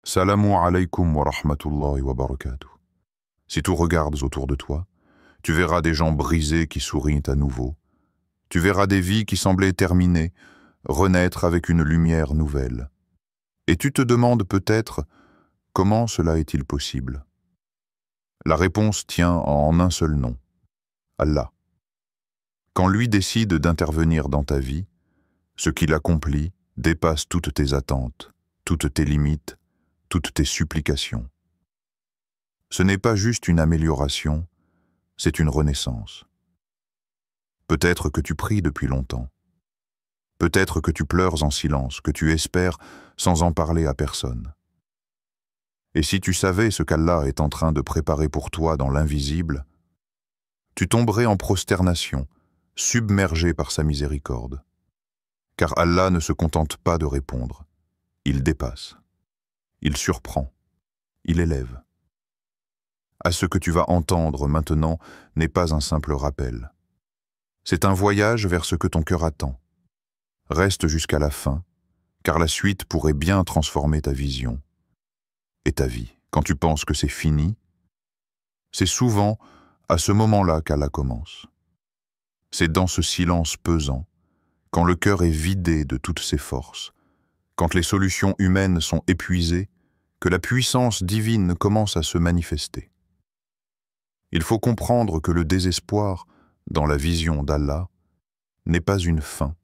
Salamu alaykum wa rahmatullahi wa barakatuh. Si tu regardes autour de toi, tu verras des gens brisés qui sourient à nouveau. Tu verras des vies qui semblaient terminées, renaître avec une lumière nouvelle. Et tu te demandes peut-être comment cela est-il possible? La réponse tient en un seul nom, Allah. Quand lui décide d'intervenir dans ta vie, ce qu'il accomplit dépasse toutes tes attentes, toutes tes limites, toutes tes supplications. Ce n'est pas juste une amélioration, c'est une renaissance. Peut-être que tu pries depuis longtemps. Peut-être que tu pleures en silence, que tu espères sans en parler à personne. Et si tu savais ce qu'Allah est en train de préparer pour toi dans l'invisible, tu tomberais en prosternation, submergé par sa miséricorde. Car Allah ne se contente pas de répondre, il dépasse, il surprend, il élève. À ce que tu vas entendre maintenant n'est pas un simple rappel. C'est un voyage vers ce que ton cœur attend. Reste jusqu'à la fin, car la suite pourrait bien transformer ta vision et ta vie. Quand tu penses que c'est fini, c'est souvent à ce moment-là qu'Allah commence. C'est dans ce silence pesant, quand le cœur est vidé de toutes ses forces, quand les solutions humaines sont épuisées, que la puissance divine commence à se manifester. Il faut comprendre que le désespoir, dans la vision d'Allah, n'est pas une fin,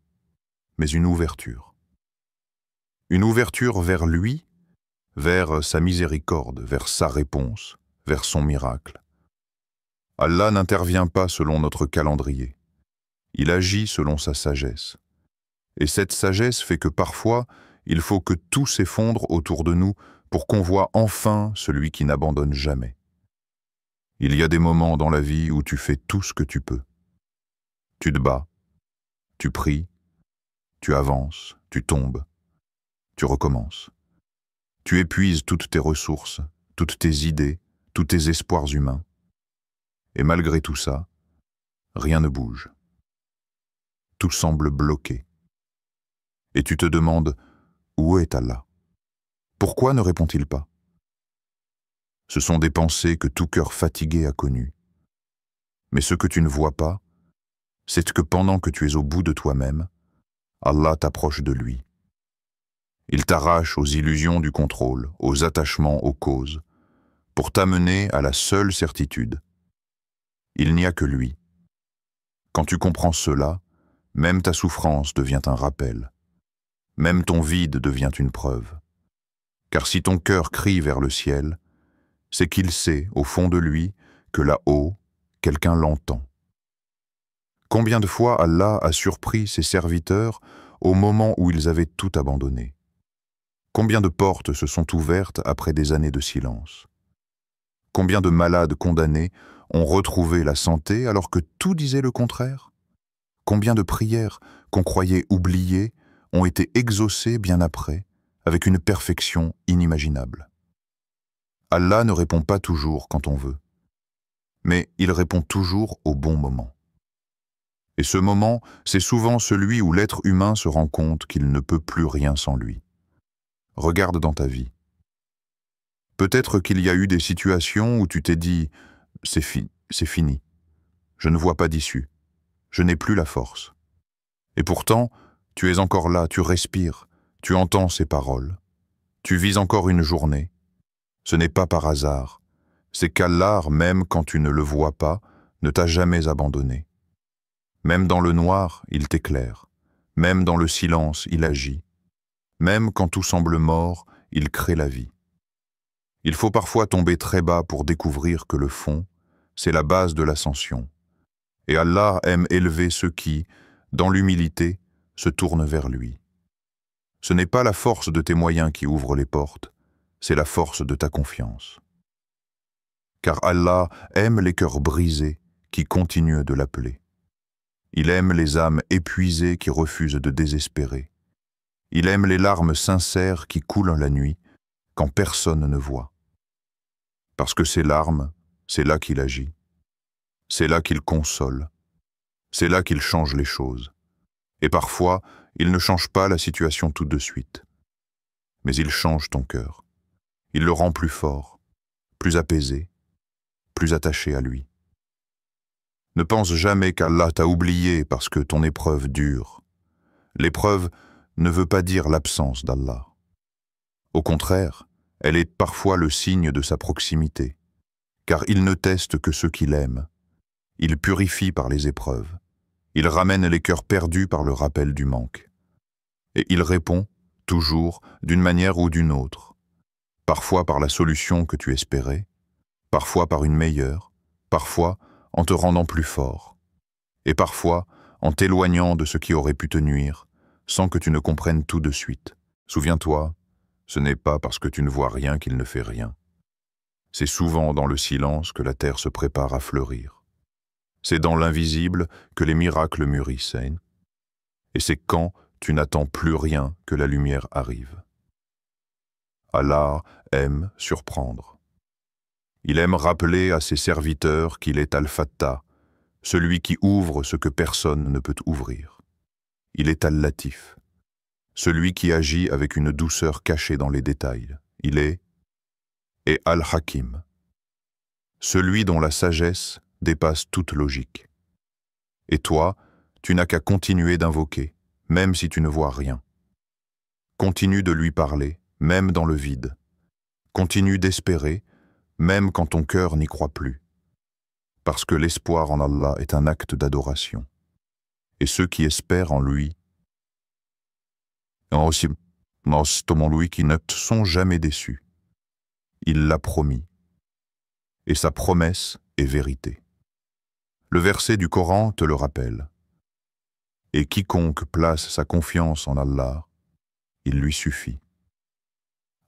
mais une ouverture. Une ouverture vers lui, vers sa miséricorde, vers sa réponse, vers son miracle. Allah n'intervient pas selon notre calendrier. Il agit selon sa sagesse. Et cette sagesse fait que parfois, il faut que tout s'effondre autour de nous pour qu'on voie enfin celui qui n'abandonne jamais. Il y a des moments dans la vie où tu fais tout ce que tu peux. Tu te bats, tu pries, tu avances, tu tombes, tu recommences. Tu épuises toutes tes ressources, toutes tes idées, tous tes espoirs humains. Et malgré tout ça, rien ne bouge. Tout semble bloqué. Et tu te demandes, où est Allah? Pourquoi ne répond-il pas? Ce sont des pensées que tout cœur fatigué a connues. Mais ce que tu ne vois pas, c'est que pendant que tu es au bout de toi-même, Allah t'approche de lui. Il t'arrache aux illusions du contrôle, aux attachements aux causes, pour t'amener à la seule certitude. Il n'y a que lui. Quand tu comprends cela, même ta souffrance devient un rappel. Même ton vide devient une preuve. Car si ton cœur crie vers le ciel, c'est qu'il sait, au fond de lui, que là-haut, quelqu'un l'entend. Combien de fois Allah a surpris ses serviteurs au moment où ils avaient tout abandonné? Combien de portes se sont ouvertes après des années de silence? Combien de malades condamnés ont retrouvé la santé alors que tout disait le contraire? Combien de prières qu'on croyait oubliées ont été exaucées bien après, avec une perfection inimaginable? Allah ne répond pas toujours quand on veut, mais il répond toujours au bon moment. Et ce moment, c'est souvent celui où l'être humain se rend compte qu'il ne peut plus rien sans lui. Regarde dans ta vie. Peut-être qu'il y a eu des situations où tu t'es dit « c'est fini, je ne vois pas d'issue, je n'ai plus la force ». Et pourtant, tu es encore là, tu respires, tu entends ces paroles, tu vis encore une journée. Ce n'est pas par hasard, c'est qu'Allah, même quand tu ne le vois pas, ne t'a jamais abandonné. Même dans le noir, il t'éclaire. Même dans le silence, il agit. Même quand tout semble mort, il crée la vie. Il faut parfois tomber très bas pour découvrir que le fond, c'est la base de l'ascension. Et Allah aime élever ceux qui, dans l'humilité, se tournent vers lui. Ce n'est pas la force de tes moyens qui ouvre les portes, c'est la force de ta confiance. Car Allah aime les cœurs brisés qui continuent de l'appeler. Il aime les âmes épuisées qui refusent de désespérer. Il aime les larmes sincères qui coulent la nuit, quand personne ne voit. Parce que ces larmes, c'est là qu'il agit. C'est là qu'il console. C'est là qu'il change les choses. Et parfois, il ne change pas la situation tout de suite. Mais il change ton cœur. Il le rend plus fort, plus apaisé, plus attaché à lui. Ne pense jamais qu'Allah t'a oublié parce que ton épreuve dure. L'épreuve ne veut pas dire l'absence d'Allah. Au contraire, elle est parfois le signe de sa proximité, car il ne teste que ceux qu'il aime. Il purifie par les épreuves. Il ramène les cœurs perdus par le rappel du manque. Et il répond, toujours, d'une manière ou d'une autre. Parfois par la solution que tu espérais, parfois par une meilleure, parfois en te rendant plus fort, et parfois en t'éloignant de ce qui aurait pu te nuire, sans que tu ne comprennes tout de suite. Souviens-toi, ce n'est pas parce que tu ne vois rien qu'il ne fait rien. C'est souvent dans le silence que la terre se prépare à fleurir. C'est dans l'invisible que les miracles mûrissent, et c'est quand tu n'attends plus rien que la lumière arrive. Allah aime surprendre. Il aime rappeler à ses serviteurs qu'il est Al-Fattah, celui qui ouvre ce que personne ne peut ouvrir. Il est Al-Latif, celui qui agit avec une douceur cachée dans les détails. Il est et Al-Hakim, celui dont la sagesse dépasse toute logique. Et toi, tu n'as qu'à continuer d'invoquer, même si tu ne vois rien. Continue de lui parler, même dans le vide. Continue d'espérer, même quand ton cœur n'y croit plus. Parce que l'espoir en Allah est un acte d'adoration. Et ceux qui espèrent en lui, qui ne sont jamais déçus. Il l'a promis. Et sa promesse est vérité. Le verset du Coran te le rappelle. Et quiconque place sa confiance en Allah, il lui suffit.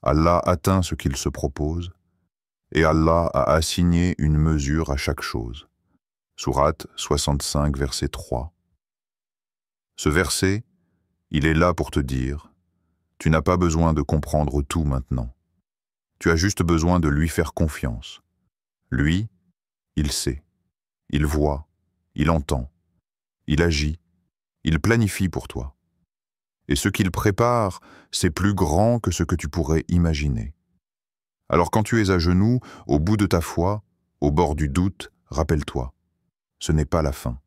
Allah atteint ce qu'il se propose, et Allah a assigné une mesure à chaque chose. Sourate 65, verset 3. Ce verset, il est là pour te dire, tu n'as pas besoin de comprendre tout maintenant. Tu as juste besoin de lui faire confiance. Lui, il sait, il voit, il entend, il agit, il planifie pour toi. Et ce qu'il prépare, c'est plus grand que ce que tu pourrais imaginer. Alors quand tu es à genoux, au bout de ta foi, au bord du doute, rappelle-toi, ce n'est pas la fin.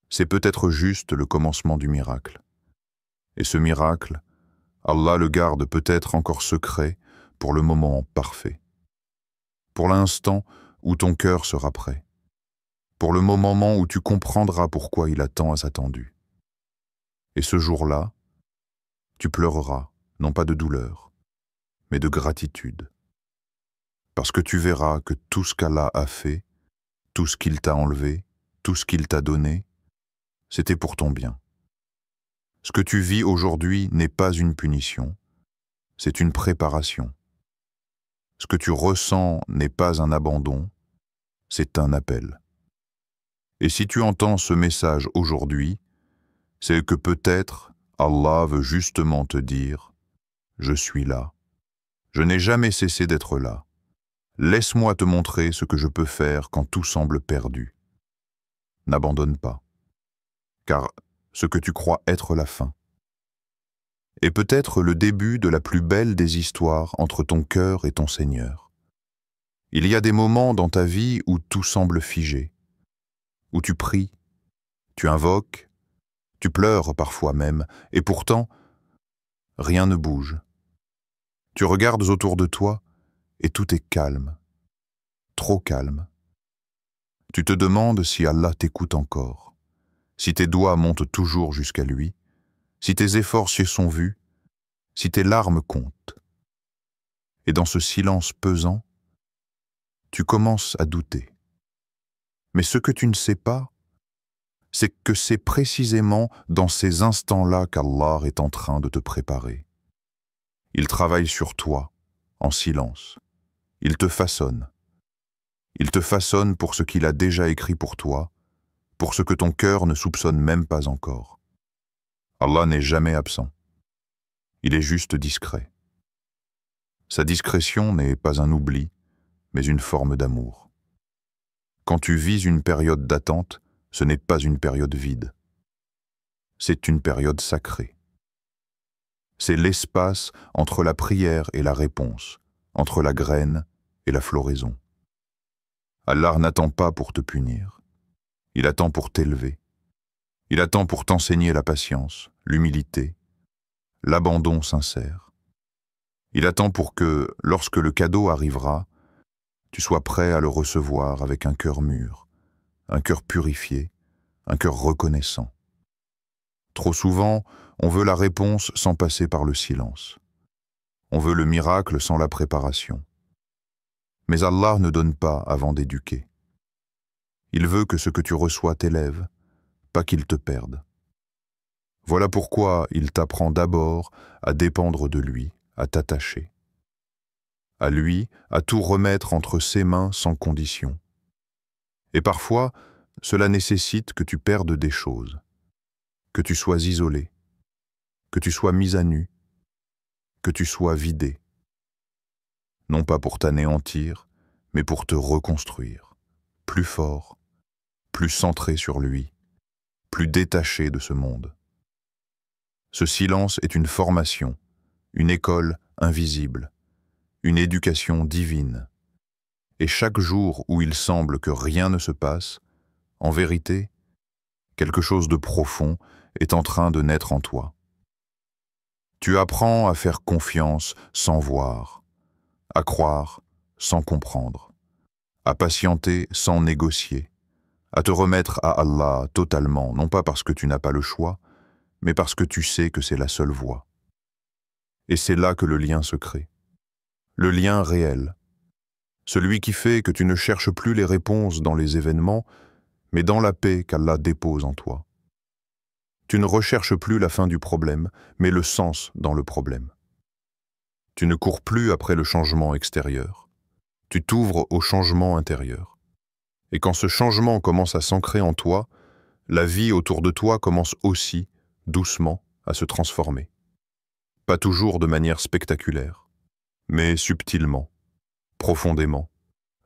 C'est peut-être juste le commencement du miracle. Et ce miracle, Allah le garde peut-être encore secret pour le moment parfait. Pour l'instant où ton cœur sera prêt. Pour le moment où tu comprendras pourquoi il a tant attendu. Et ce jour-là, tu pleureras, non pas de douleur, mais de gratitude. Parce que tu verras que tout ce qu'Allah a fait, tout ce qu'il t'a enlevé, tout ce qu'il t'a donné, c'était pour ton bien. Ce que tu vis aujourd'hui n'est pas une punition, c'est une préparation. Ce que tu ressens n'est pas un abandon, c'est un appel. Et si tu entends ce message aujourd'hui, c'est que peut-être Allah veut justement te dire « Je suis là. Je n'ai jamais cessé d'être là. Laisse-moi te montrer ce que je peux faire quand tout semble perdu. N'abandonne pas, car ce que tu crois être la fin est peut-être le début de la plus belle des histoires entre ton cœur et ton Seigneur. Il y a des moments dans ta vie où tout semble figé, où tu pries, tu invoques, tu pleures parfois même, et pourtant, rien ne bouge. Tu regardes autour de toi et tout est calme, trop calme. Tu te demandes si Allah t'écoute encore, si tes doigts montent toujours jusqu'à lui, si tes efforts s'y sont vus, si tes larmes comptent. Et dans ce silence pesant, tu commences à douter. Mais ce que tu ne sais pas, c'est que c'est précisément dans ces instants-là qu'Allah est en train de te préparer. Il travaille sur toi, en silence. Il te façonne. Il te façonne pour ce qu'il a déjà écrit pour toi, pour ce que ton cœur ne soupçonne même pas encore. Allah n'est jamais absent. Il est juste discret. Sa discrétion n'est pas un oubli, mais une forme d'amour. Quand tu vis une période d'attente, ce n'est pas une période vide. C'est une période sacrée. C'est l'espace entre la prière et la réponse, entre la graine et la floraison. Allah n'attend pas pour te punir. Il attend pour t'élever. Il attend pour t'enseigner la patience, l'humilité, l'abandon sincère. Il attend pour que, lorsque le cadeau arrivera, tu sois prêt à le recevoir avec un cœur mûr, un cœur purifié, un cœur reconnaissant. Trop souvent, on veut la réponse sans passer par le silence. On veut le miracle sans la préparation. Mais Allah ne donne pas avant d'éduquer. Il veut que ce que tu reçois t'élève, pas qu'il te perde. Voilà pourquoi il t'apprend d'abord à dépendre de lui, à t'attacher. À lui, à tout remettre entre ses mains sans condition. Et parfois, cela nécessite que tu perdes des choses, que tu sois isolé, que tu sois mis à nu, que tu sois vidé. Non pas pour t'anéantir, mais pour te reconstruire, plus fort, plus centré sur lui, plus détaché de ce monde. Ce silence est une formation, une école invisible, une éducation divine. Et chaque jour où il semble que rien ne se passe, en vérité, quelque chose de profond est en train de naître en toi. Tu apprends à faire confiance sans voir, à croire sans comprendre, à patienter sans négocier, à te remettre à Allah totalement, non pas parce que tu n'as pas le choix, mais parce que tu sais que c'est la seule voie. Et c'est là que le lien se crée. Le lien réel. Celui qui fait que tu ne cherches plus les réponses dans les événements, mais dans la paix qu'Allah dépose en toi. Tu ne recherches plus la fin du problème, mais le sens dans le problème. Tu ne cours plus après le changement extérieur. Tu t'ouvres au changement intérieur. Et quand ce changement commence à s'ancrer en toi, la vie autour de toi commence aussi, doucement, à se transformer. Pas toujours de manière spectaculaire, mais subtilement, profondément,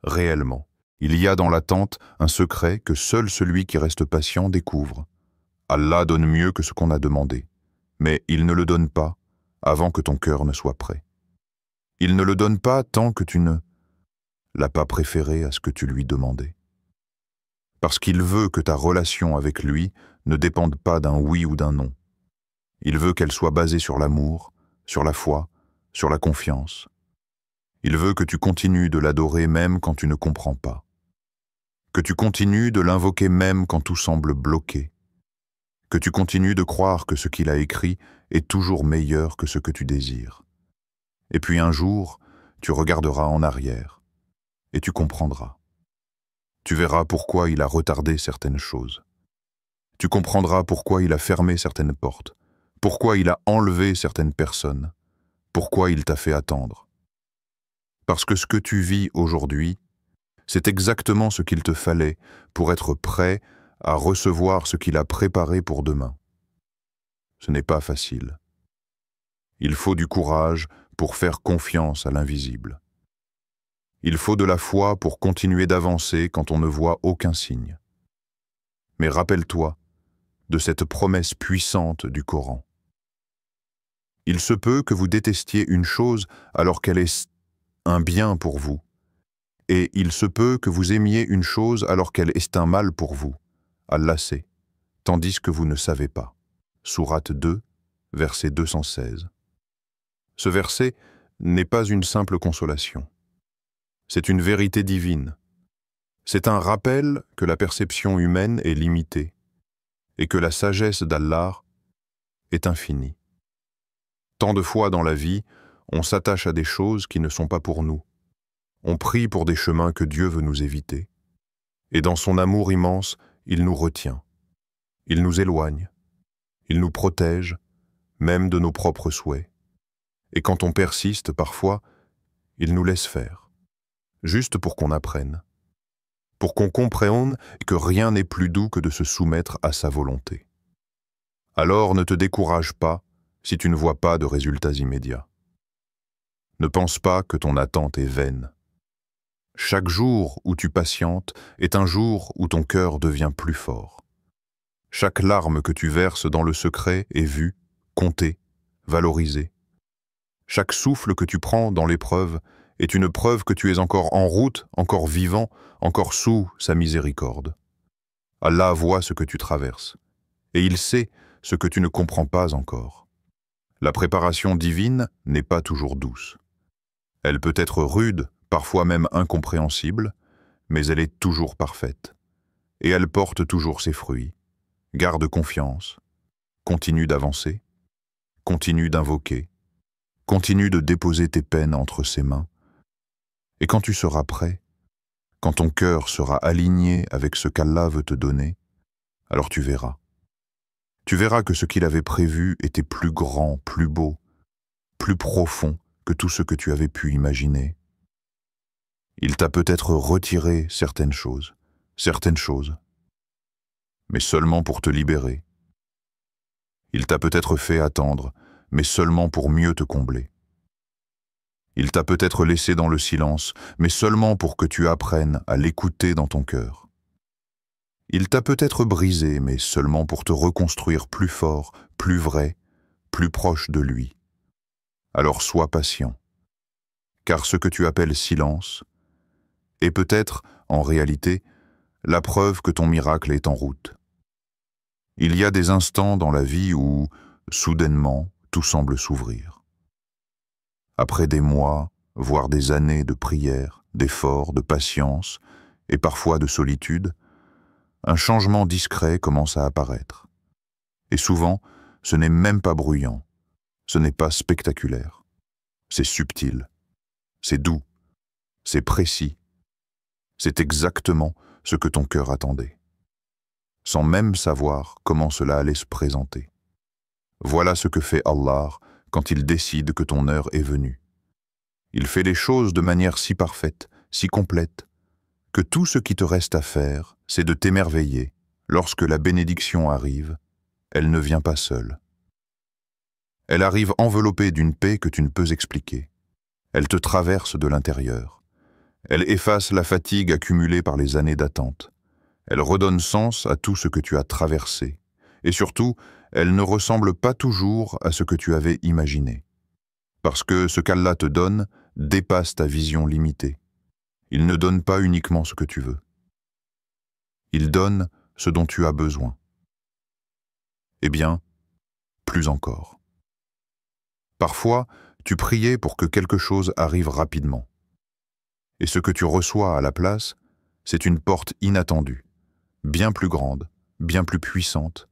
réellement. Il y a dans l'attente un secret que seul celui qui reste patient découvre. Allah donne mieux que ce qu'on a demandé, mais il ne le donne pas avant que ton cœur ne soit prêt. Il ne le donne pas tant que tu ne l'as pas préféré à ce que tu lui demandais. Parce qu'il veut que ta relation avec lui ne dépende pas d'un oui ou d'un non. Il veut qu'elle soit basée sur l'amour, sur la foi, sur la confiance. Il veut que tu continues de l'adorer même quand tu ne comprends pas. Que tu continues de l'invoquer même quand tout semble bloqué. Que tu continues de croire que ce qu'il a écrit est toujours meilleur que ce que tu désires. Et puis un jour, tu regarderas en arrière et tu comprendras. Tu verras pourquoi il a retardé certaines choses. Tu comprendras pourquoi il a fermé certaines portes, pourquoi il a enlevé certaines personnes, pourquoi il t'a fait attendre. Parce que ce que tu vis aujourd'hui, c'est exactement ce qu'il te fallait pour être prêt à recevoir ce qu'il a préparé pour demain. Ce n'est pas facile. Il faut du courage pour faire confiance à l'invisible. Il faut de la foi pour continuer d'avancer quand on ne voit aucun signe. Mais rappelle-toi de cette promesse puissante du Coran. Il se peut que vous détestiez une chose alors qu'elle est un bien pour vous, et il se peut que vous aimiez une chose alors qu'elle est un mal pour vous. Allah sait, tandis que vous ne savez pas. Sourate 2, verset 216. Ce verset n'est pas une simple consolation. C'est une vérité divine. C'est un rappel que la perception humaine est limitée et que la sagesse d'Allah est infinie. Tant de fois dans la vie, on s'attache à des choses qui ne sont pas pour nous. On prie pour des chemins que Dieu veut nous éviter. Et dans son amour immense, il nous retient. Il nous éloigne. Il nous protège, même de nos propres souhaits. Et quand on persiste, parfois, il nous laisse faire. Juste pour qu'on apprenne. Pour qu'on comprenne que rien n'est plus doux que de se soumettre à sa volonté. Alors ne te décourage pas si tu ne vois pas de résultats immédiats. Ne pense pas que ton attente est vaine. Chaque jour où tu patientes est un jour où ton cœur devient plus fort. Chaque larme que tu verses dans le secret est vue, comptée, valorisée. Chaque souffle que tu prends dans l'épreuve est une preuve que tu es encore en route, encore vivant, encore sous sa miséricorde. Allah voit ce que tu traverses, et il sait ce que tu ne comprends pas encore. La préparation divine n'est pas toujours douce. Elle peut être rude, parfois même incompréhensible, mais elle est toujours parfaite. Et elle porte toujours ses fruits. Garde confiance, continue d'avancer, continue d'invoquer, continue de déposer tes peines entre ses mains. Et quand tu seras prêt, quand ton cœur sera aligné avec ce qu'Allah veut te donner, alors tu verras. Tu verras que ce qu'il avait prévu était plus grand, plus beau, plus profond que tout ce que tu avais pu imaginer. Il t'a peut-être retiré certaines choses, mais seulement pour te libérer. Il t'a peut-être fait attendre, mais seulement pour mieux te combler. Il t'a peut-être laissé dans le silence, mais seulement pour que tu apprennes à l'écouter dans ton cœur. Il t'a peut-être brisé, mais seulement pour te reconstruire plus fort, plus vrai, plus proche de lui. Alors sois patient, car ce que tu appelles silence est peut-être, en réalité, la preuve que ton miracle est en route. Il y a des instants dans la vie où, soudainement, tout semble s'ouvrir. Après des mois, voire des années de prière, d'efforts, de patience et parfois de solitude, un changement discret commence à apparaître. Et souvent, ce n'est même pas bruyant, ce n'est pas spectaculaire. C'est subtil, c'est doux, c'est précis. C'est exactement ce que ton cœur attendait, sans même savoir comment cela allait se présenter. Voilà ce que fait Allah quand il décide que ton heure est venue. Il fait les choses de manière si parfaite, si complète, que tout ce qui te reste à faire, c'est de t'émerveiller. Lorsque la bénédiction arrive, elle ne vient pas seule. Elle arrive enveloppée d'une paix que tu ne peux expliquer. Elle te traverse de l'intérieur. Elle efface la fatigue accumulée par les années d'attente. Elle redonne sens à tout ce que tu as traversé. Et surtout, elle ne ressemble pas toujours à ce que tu avais imaginé. Parce que ce qu'Allah te donne dépasse ta vision limitée. Il ne donne pas uniquement ce que tu veux. Il donne ce dont tu as besoin. Eh bien, plus encore. Parfois, tu priais pour que quelque chose arrive rapidement. Et ce que tu reçois à la place, c'est une porte inattendue, bien plus grande, bien plus puissante,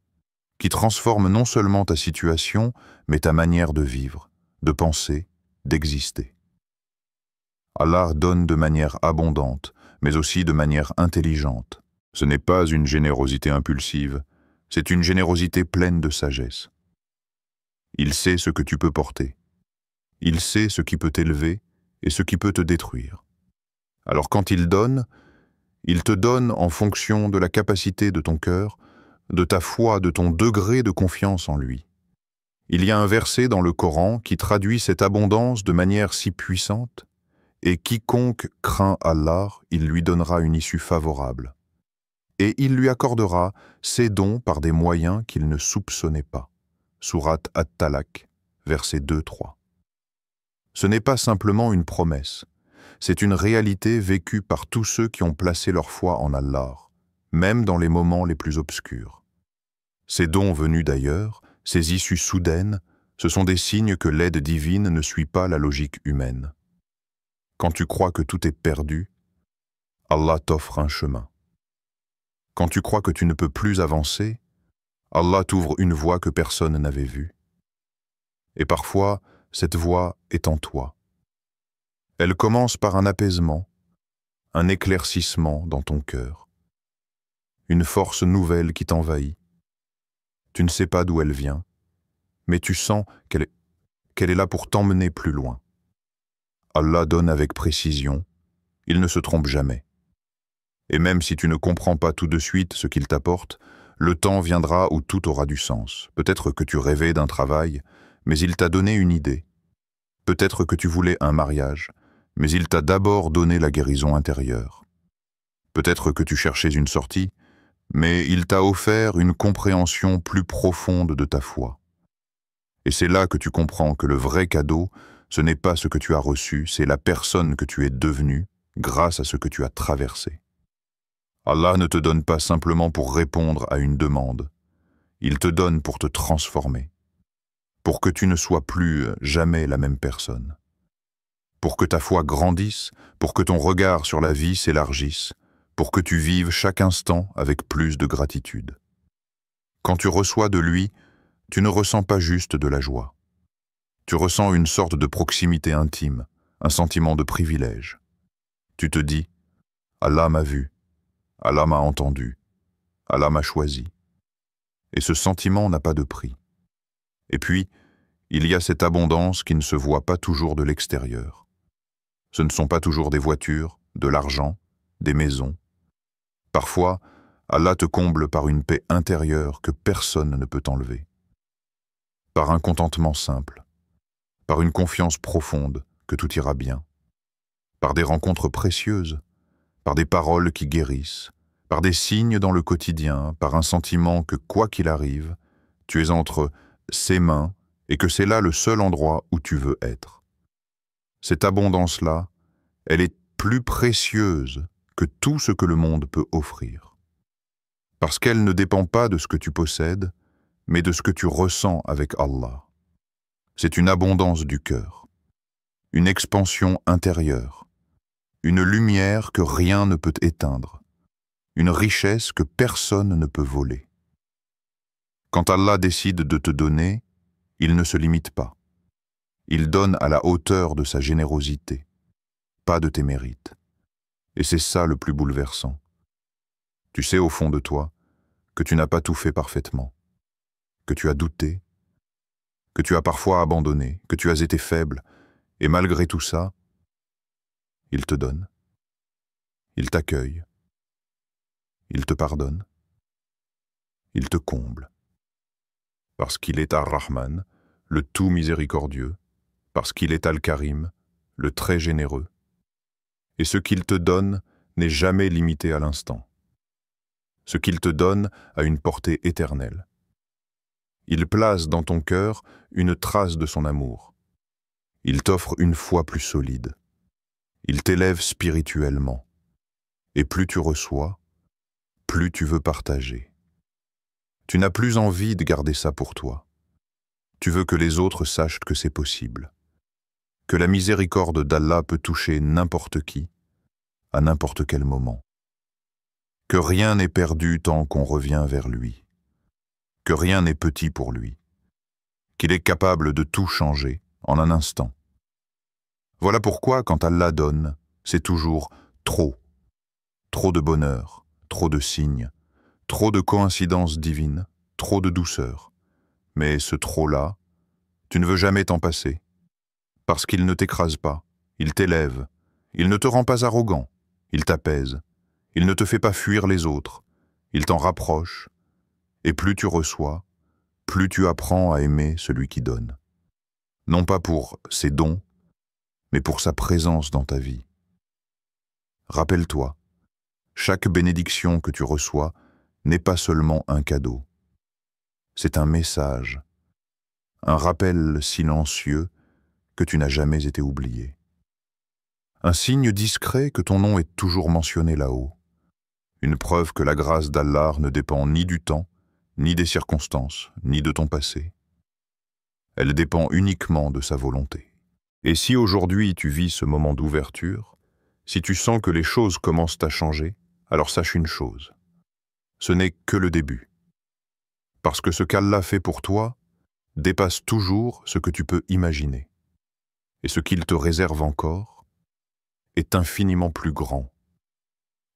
qui transforme non seulement ta situation, mais ta manière de vivre, de penser, d'exister. Allah donne de manière abondante, mais aussi de manière intelligente. Ce n'est pas une générosité impulsive, c'est une générosité pleine de sagesse. Il sait ce que tu peux porter. Il sait ce qui peut t'élever et ce qui peut te détruire. Alors quand il te donne en fonction de la capacité de ton cœur, de ta foi, de ton degré de confiance en lui. Il y a un verset dans le Coran qui traduit cette abondance de manière si puissante, et quiconque craint Allah, il lui donnera une issue favorable. Et il lui accordera ses dons par des moyens qu'il ne soupçonnait pas. Sourate At-Talaq, versets 2-3. Ce n'est pas simplement une promesse, c'est une réalité vécue par tous ceux qui ont placé leur foi en Allah, même dans les moments les plus obscurs. Ces dons venus d'ailleurs, ces issues soudaines, ce sont des signes que l'aide divine ne suit pas la logique humaine. Quand tu crois que tout est perdu, Allah t'offre un chemin. Quand tu crois que tu ne peux plus avancer, Allah t'ouvre une voie que personne n'avait vue. Et parfois, cette voie est en toi. Elle commence par un apaisement, un éclaircissement dans ton cœur, une force nouvelle qui t'envahit. Tu ne sais pas d'où elle vient, mais tu sens qu'elle est là pour t'emmener plus loin. Allah donne avec précision, il ne se trompe jamais. Et même si tu ne comprends pas tout de suite ce qu'il t'apporte, le temps viendra où tout aura du sens. Peut-être que tu rêvais d'un travail, mais il t'a donné une idée. Peut-être que tu voulais un mariage, mais il t'a d'abord donné la guérison intérieure. Peut-être que tu cherchais une sortie, mais il t'a offert une compréhension plus profonde de ta foi. Et c'est là que tu comprends que le vrai cadeau, ce n'est pas ce que tu as reçu, c'est la personne que tu es devenue grâce à ce que tu as traversé. Allah ne te donne pas simplement pour répondre à une demande. Il te donne pour te transformer, pour que tu ne sois plus jamais la même personne, pour que ta foi grandisse, pour que ton regard sur la vie s'élargisse, pour que tu vives chaque instant avec plus de gratitude. Quand tu reçois de lui, tu ne ressens pas juste de la joie. Tu ressens une sorte de proximité intime, un sentiment de privilège. Tu te dis, Allah m'a vu, Allah m'a entendu, Allah m'a choisi. Et ce sentiment n'a pas de prix. Et puis, il y a cette abondance qui ne se voit pas toujours de l'extérieur. Ce ne sont pas toujours des voitures, de l'argent, des maisons. Parfois, Allah te comble par une paix intérieure que personne ne peut enlever. Par un contentement simple, par une confiance profonde que tout ira bien, par des rencontres précieuses, par des paroles qui guérissent, par des signes dans le quotidien, par un sentiment que, quoi qu'il arrive, tu es entre ses mains et que c'est là le seul endroit où tu veux être. Cette abondance-là, elle est plus précieuse que tout ce que le monde peut offrir. Parce qu'elle ne dépend pas de ce que tu possèdes, mais de ce que tu ressens avec Allah. C'est une abondance du cœur, une expansion intérieure, une lumière que rien ne peut éteindre, une richesse que personne ne peut voler. Quand Allah décide de te donner, il ne se limite pas. Il donne à la hauteur de sa générosité, pas de tes mérites. Et c'est ça le plus bouleversant. Tu sais au fond de toi que tu n'as pas tout fait parfaitement, que tu as douté, que tu as parfois abandonné, que tu as été faible, et malgré tout ça, il te donne, il t'accueille, il te pardonne, il te comble. Parce qu'il est Ar-Rahman, le tout miséricordieux, parce qu'il est Al-Karim, le très généreux. Et ce qu'il te donne n'est jamais limité à l'instant. Ce qu'il te donne a une portée éternelle. Il place dans ton cœur une trace de son amour. Il t'offre une foi plus solide. Il t'élève spirituellement. Et plus tu reçois, plus tu veux partager. Tu n'as plus envie de garder ça pour toi. Tu veux que les autres sachent que c'est possible. Que la miséricorde d'Allah peut toucher n'importe qui, à n'importe quel moment. Que rien n'est perdu tant qu'on revient vers lui. Que rien n'est petit pour lui. Qu'il est capable de tout changer en un instant. Voilà pourquoi, quand Allah donne, c'est toujours trop. Trop de bonheur, trop de signes, trop de coïncidences divines, trop de douceur. Mais ce trop-là, tu ne veux jamais t'en passer. Parce qu'il ne t'écrase pas, il t'élève, il ne te rend pas arrogant, il t'apaise, il ne te fait pas fuir les autres, il t'en rapproche, et plus tu reçois, plus tu apprends à aimer celui qui donne. Non pas pour ses dons, mais pour sa présence dans ta vie. Rappelle-toi, chaque bénédiction que tu reçois n'est pas seulement un cadeau. C'est un message, un rappel silencieux que tu n'as jamais été oublié. Un signe discret que ton nom est toujours mentionné là-haut. Une preuve que la grâce d'Allah ne dépend ni du temps, ni des circonstances, ni de ton passé. Elle dépend uniquement de sa volonté. Et si aujourd'hui tu vis ce moment d'ouverture, si tu sens que les choses commencent à changer, alors sache une chose. Ce n'est que le début. Parce que ce qu'Allah fait pour toi dépasse toujours ce que tu peux imaginer. Et ce qu'il te réserve encore est infiniment plus grand.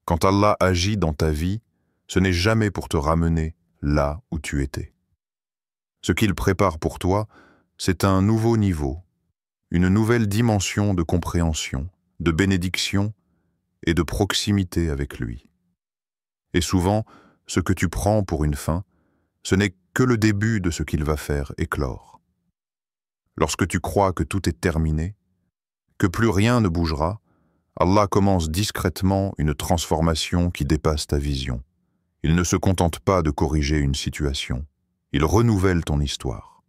Quand Allah agit dans ta vie, ce n'est jamais pour te ramener là où tu étais. Ce qu'il prépare pour toi, c'est un nouveau niveau, une nouvelle dimension de compréhension, de bénédiction et de proximité avec lui. Et souvent, ce que tu prends pour une fin, ce n'est que le début de ce qu'il va faire éclore. Lorsque tu crois que tout est terminé, que plus rien ne bougera, Allah commence discrètement une transformation qui dépasse ta vision. Il ne se contente pas de corriger une situation, il renouvelle ton histoire.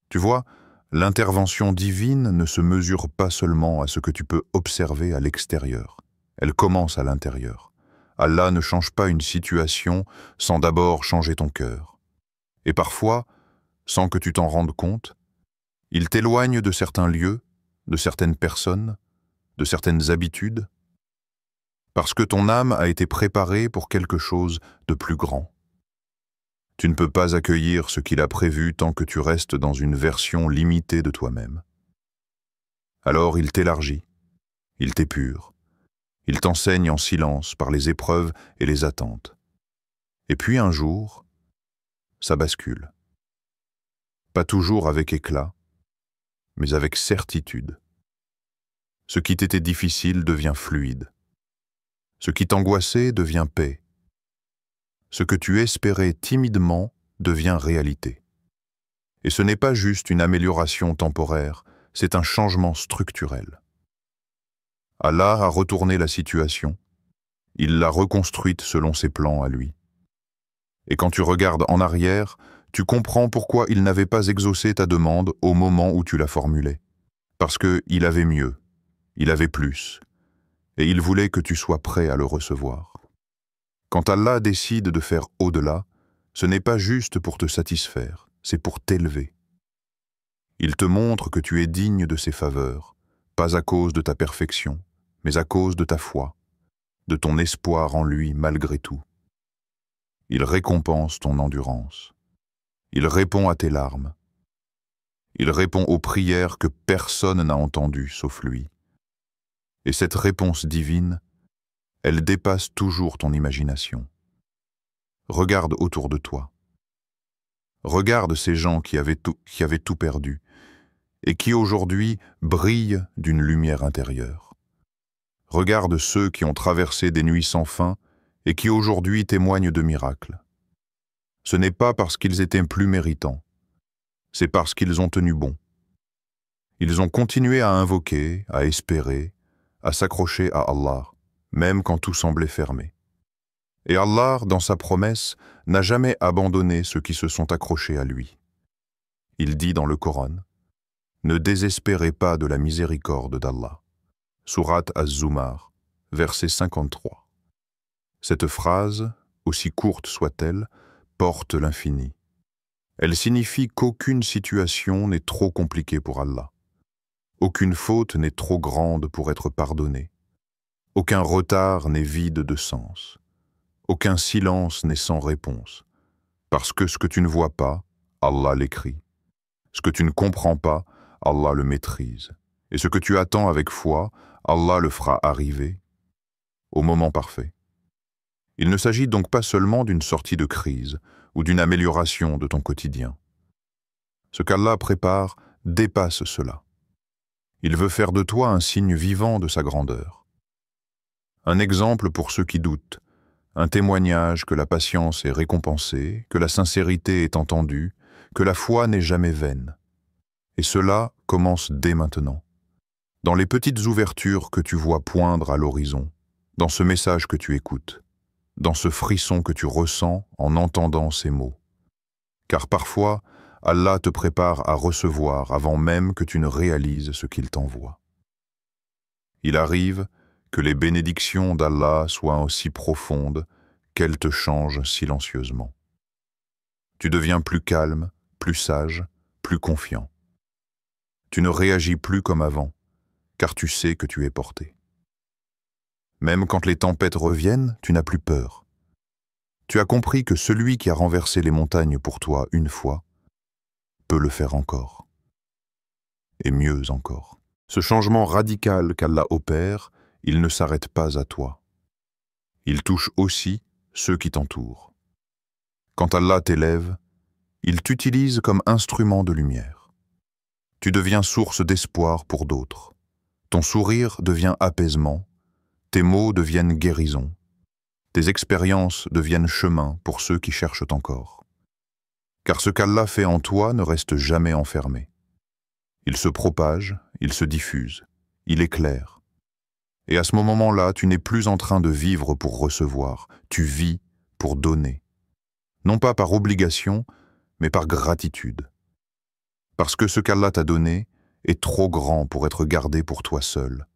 Tu vois, L'intervention divine ne se mesure pas seulement à ce que tu peux observer à l'extérieur. Elle commence à l'intérieur. Allah ne change pas une situation sans d'abord changer ton cœur. Et parfois, sans que tu t'en rendes compte, il t'éloigne de certains lieux, de certaines personnes, de certaines habitudes, parce que ton âme a été préparée pour quelque chose de plus grand. Tu ne peux pas accueillir ce qu'il a prévu tant que tu restes dans une version limitée de toi-même. Alors il t'élargit, il t'épure, il t'enseigne en silence par les épreuves et les attentes. Et puis un jour, ça bascule. Pas toujours avec éclat, mais avec certitude. Ce qui t'était difficile devient fluide. Ce qui t'angoissait devient paix. Ce que tu espérais timidement devient réalité. Et ce n'est pas juste une amélioration temporaire, c'est un changement structurel. Allah a retourné la situation, il l'a reconstruite selon ses plans à lui. Et quand tu regardes en arrière, tu comprends pourquoi il n'avait pas exaucé ta demande au moment où tu la formulais. Parce qu'il avait mieux, il avait plus, et il voulait que tu sois prêt à le recevoir. Quand Allah décide de faire au-delà, ce n'est pas juste pour te satisfaire, c'est pour t'élever. Il te montre que tu es digne de ses faveurs, pas à cause de ta perfection, mais à cause de ta foi, de ton espoir en lui malgré tout. Il récompense ton endurance. Il répond à tes larmes. Il répond aux prières que personne n'a entendues sauf lui. Et cette réponse divine, elle dépasse toujours ton imagination. Regarde autour de toi. Regarde ces gens qui avaient tout perdu et qui aujourd'hui brillent d'une lumière intérieure. Regarde ceux qui ont traversé des nuits sans fin et qui aujourd'hui témoignent de miracles. Ce n'est pas parce qu'ils étaient plus méritants, c'est parce qu'ils ont tenu bon. Ils ont continué à invoquer, à espérer, à s'accrocher à Allah, même quand tout semblait fermé. Et Allah, dans sa promesse, n'a jamais abandonné ceux qui se sont accrochés à lui. Il dit dans le Coran, « Ne désespérez pas de la miséricorde d'Allah » Sourate Az-Zumar, verset 53. Cette phrase, aussi courte soit-elle, porte l'infini. Elle signifie qu'aucune situation n'est trop compliquée pour Allah. Aucune faute n'est trop grande pour être pardonnée. Aucun retard n'est vide de sens. Aucun silence n'est sans réponse. Parce que ce que tu ne vois pas, Allah l'écrit. Ce que tu ne comprends pas, Allah le maîtrise. Et ce que tu attends avec foi, Allah le fera arriver au moment parfait. Il ne s'agit donc pas seulement d'une sortie de crise ou d'une amélioration de ton quotidien. Ce qu'Allah prépare dépasse cela. Il veut faire de toi un signe vivant de sa grandeur. Un exemple pour ceux qui doutent, un témoignage que la patience est récompensée, que la sincérité est entendue, que la foi n'est jamais vaine. Et cela commence dès maintenant. Dans les petites ouvertures que tu vois poindre à l'horizon, dans ce message que tu écoutes, dans ce frisson que tu ressens en entendant ces mots. Car parfois, Allah te prépare à recevoir avant même que tu ne réalises ce qu'il t'envoie. Il arrive que les bénédictions d'Allah soient aussi profondes qu'elles te changent silencieusement. Tu deviens plus calme, plus sage, plus confiant. Tu ne réagis plus comme avant, car tu sais que tu es porté. Même quand les tempêtes reviennent, tu n'as plus peur. Tu as compris que celui qui a renversé les montagnes pour toi une fois peut le faire encore. Et mieux encore. Ce changement radical qu'Allah opère, il ne s'arrête pas à toi. Il touche aussi ceux qui t'entourent. Quand Allah t'élève, il t'utilise comme instrument de lumière. Tu deviens source d'espoir pour d'autres. Ton sourire devient apaisement, tes mots deviennent guérison, tes expériences deviennent chemin pour ceux qui cherchent encore. Car ce qu'Allah fait en toi ne reste jamais enfermé. Il se propage, il se diffuse, il éclaire. Et à ce moment-là, tu n'es plus en train de vivre pour recevoir, tu vis pour donner. Non pas par obligation, mais par gratitude. Parce que ce qu'Allah t'a donné est trop grand pour être gardé pour toi seul.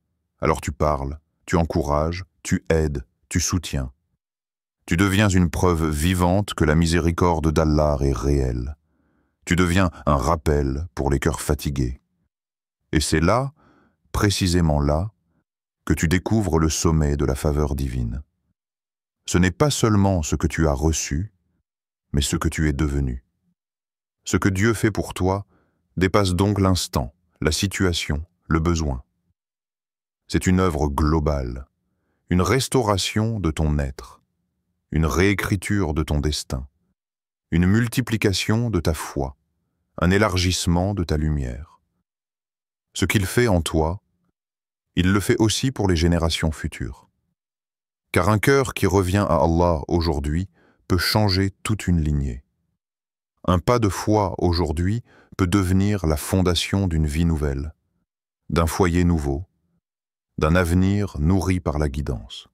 Alors tu parles, tu encourages, tu aides, tu soutiens. Tu deviens une preuve vivante que la miséricorde d'Allah est réelle. Tu deviens un rappel pour les cœurs fatigués. Et c'est là, précisément là, que tu découvres le sommet de la faveur divine. Ce n'est pas seulement ce que tu as reçu, mais ce que tu es devenu. Ce que Dieu fait pour toi dépasse donc l'instant, la situation, le besoin. C'est une œuvre globale, une restauration de ton être, une réécriture de ton destin, une multiplication de ta foi, un élargissement de ta lumière. Ce qu'il fait en toi, il le fait aussi pour les générations futures. Car un cœur qui revient à Allah aujourd'hui peut changer toute une lignée. Un pas de foi aujourd'hui peut devenir la fondation d'une vie nouvelle, d'un foyer nouveau, d'un avenir nourri par la guidance.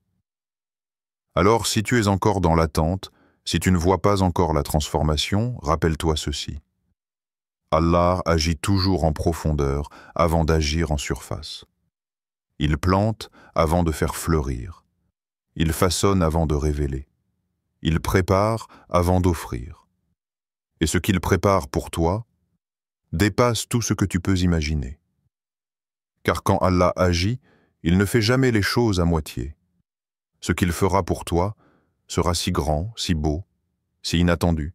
Alors, si tu es encore dans l'attente, si tu ne vois pas encore la transformation, rappelle-toi ceci. Allah agit toujours en profondeur avant d'agir en surface. Il plante avant de faire fleurir. Il façonne avant de révéler. Il prépare avant d'offrir. Et ce qu'il prépare pour toi dépasse tout ce que tu peux imaginer. Car quand Allah agit, il ne fait jamais les choses à moitié. Ce qu'il fera pour toi sera si grand, si beau, si inattendu,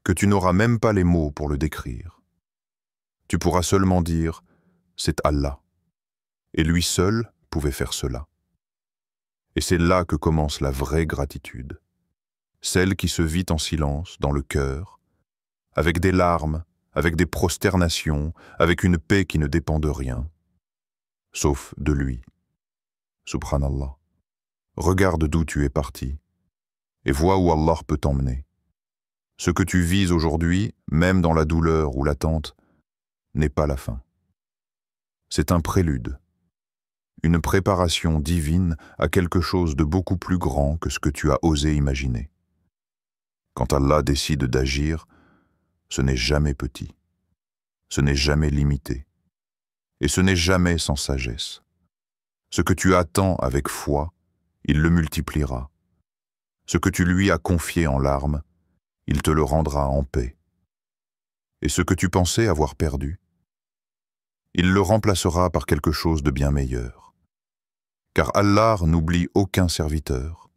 que tu n'auras même pas les mots pour le décrire. Tu pourras seulement dire « c'est Allah ». Et lui seul pouvait faire cela. Et c'est là que commence la vraie gratitude, celle qui se vit en silence, dans le cœur, avec des larmes, avec des prosternations, avec une paix qui ne dépend de rien, sauf de lui. Subhanallah. Regarde d'où tu es parti, et vois où Allah peut t'emmener. Ce que tu vis aujourd'hui, même dans la douleur ou l'attente, n'est pas la fin. C'est un prélude, une préparation divine à quelque chose de beaucoup plus grand que ce que tu as osé imaginer. Quand Allah décide d'agir, ce n'est jamais petit, ce n'est jamais limité, et ce n'est jamais sans sagesse. Ce que tu attends avec foi, il le multipliera. Ce que tu lui as confié en larmes, il te le rendra en paix. Et ce que tu pensais avoir perdu, il le remplacera par quelque chose de bien meilleur. Car Allah n'oublie aucun serviteur,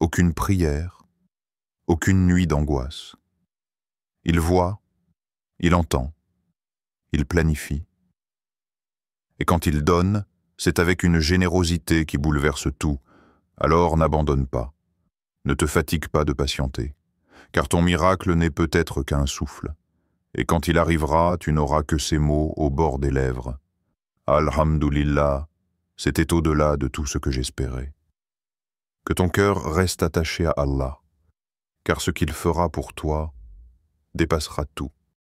aucune prière, aucune nuit d'angoisse. Il voit, il entend, il planifie. Et quand il donne, c'est avec une générosité qui bouleverse tout. Alors n'abandonne pas, ne te fatigue pas de patienter, car ton miracle n'est peut-être qu'un souffle. Et quand il arrivera, tu n'auras que ces mots au bord des lèvres. Alhamdulillah, c'était au-delà de tout ce que j'espérais. Que ton cœur reste attaché à Allah, car ce qu'il fera pour toi dépassera tout.